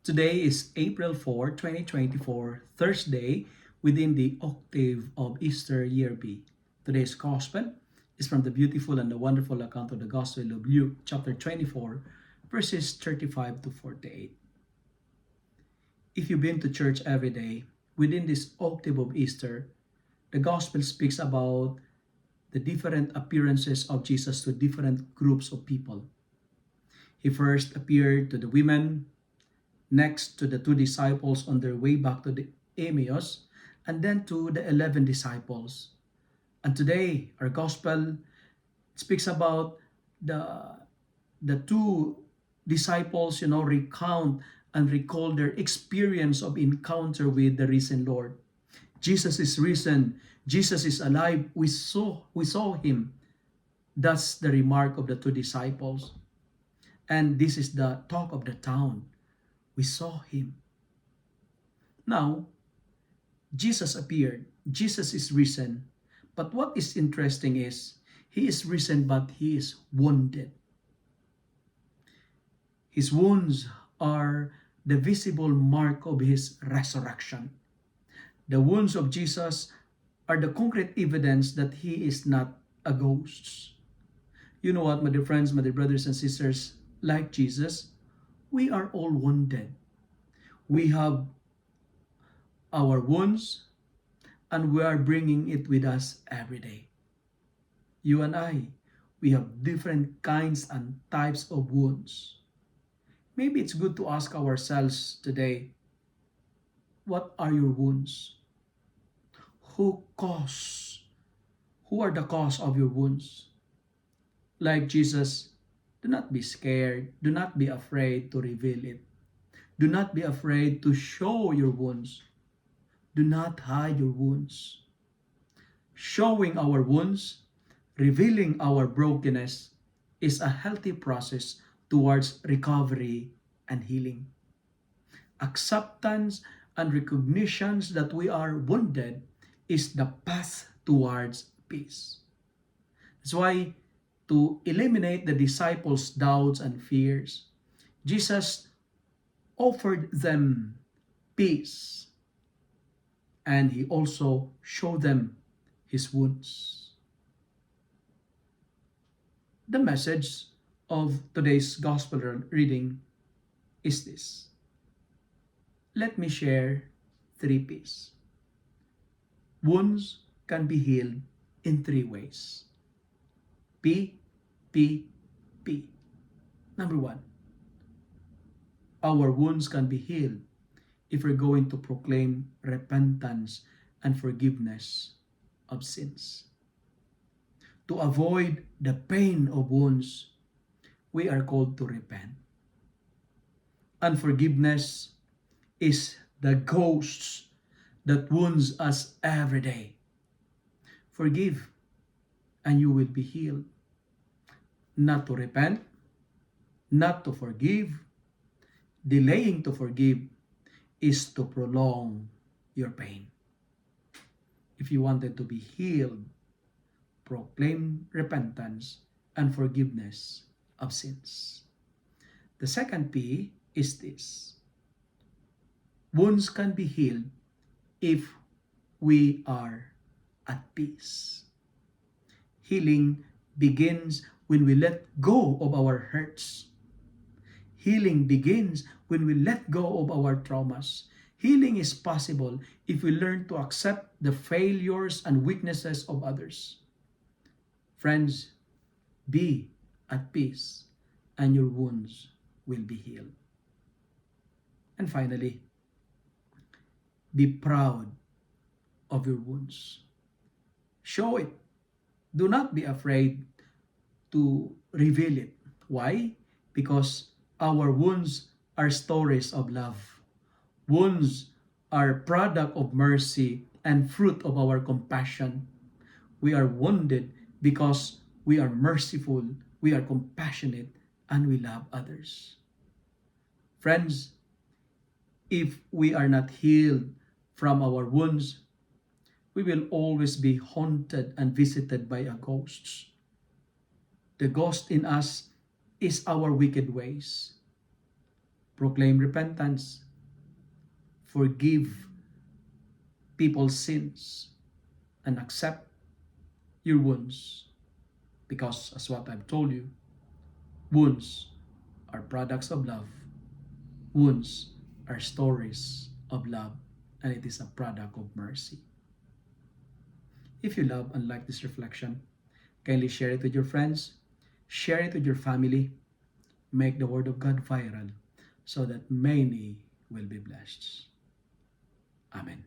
Today is April 4, 2024, Thursday, within the octave of Easter Year B. Today's Gospel is from the beautiful and the wonderful account of the Gospel of Luke, chapter 24, verses 35 to 48. If you've been to church every day, within this octave of Easter, the Gospel speaks about the different appearances of Jesus to different groups of people. He first appeared to the women, next to the two disciples on their way back to the Emmaus, and then to the 11 disciples. And today, our gospel speaks about the, the two disciples, recount and recall their experience of encounter with the risen Lord. Jesus is risen. Jesus is alive. We saw him. That's the remark of the two disciples. And this is the talk of the town. We saw him. Now, Jesus appeared. Jesus is risen. But what is interesting is, he is risen, but he is wounded. His wounds are the visible mark of his resurrection. The wounds of Jesus are the concrete evidence that he is not a ghost. You know what, my dear friends, my dear brothers and sisters, like Jesus, we are all wounded. We have our wounds, and we are bringing it with us every day. You and I, we have different kinds and types of wounds. Maybe it's good to ask ourselves today, what are your wounds? Who are the cause of your wounds? Like Jesus, do not be scared. Do not be afraid to reveal it. Do not be afraid to show your wounds. Do not hide your wounds. Showing our wounds, revealing our brokenness, is a healthy process towards recovery and healing. Acceptance and recognition that we are wounded is the path towards peace. That's why, to eliminate the disciples' doubts and fears, Jesus offered them peace, and he also showed them his wounds. The message of today's gospel reading is this. Let me share 3 P's. Wounds can be healed in 3 ways. P, P, P. Number 1, our wounds can be healed if we're going to proclaim repentance and forgiveness of sins. To avoid the pain of wounds, we are called to repent. Unforgiveness is the ghost that wounds us every day. Forgive, and you will be healed. Not to repent, not to forgive, delaying to forgive is to prolong your pain. If you wanted to be healed, proclaim repentance and forgiveness of sins. The second P is this. Wounds can be healed if we are at peace. Healing begins when we let go of our hurts. Healing begins when we let go of our traumas. Healing is possible if we learn to accept the failures and weaknesses of others. Friends, be at peace and your wounds will be healed. And finally, be proud of your wounds. Show it. Do not be afraid to reveal it. Why? Because our wounds are stories of love. Wounds are product of mercy and fruit of our compassion. We are wounded because we are merciful, we are compassionate, and we love others. Friends, if we are not healed from our wounds, we will always be haunted and visited by a ghost. The ghost in us is our wicked ways. proclaim repentance, forgive people's sins, and accept your wounds. Because, as what I've told you, wounds are products of love. Wounds are stories of love, and it is a product of mercy. If you love and like this reflection, kindly share it with your friends, share it with your family, make the Word of God viral so that many will be blessed. Amen.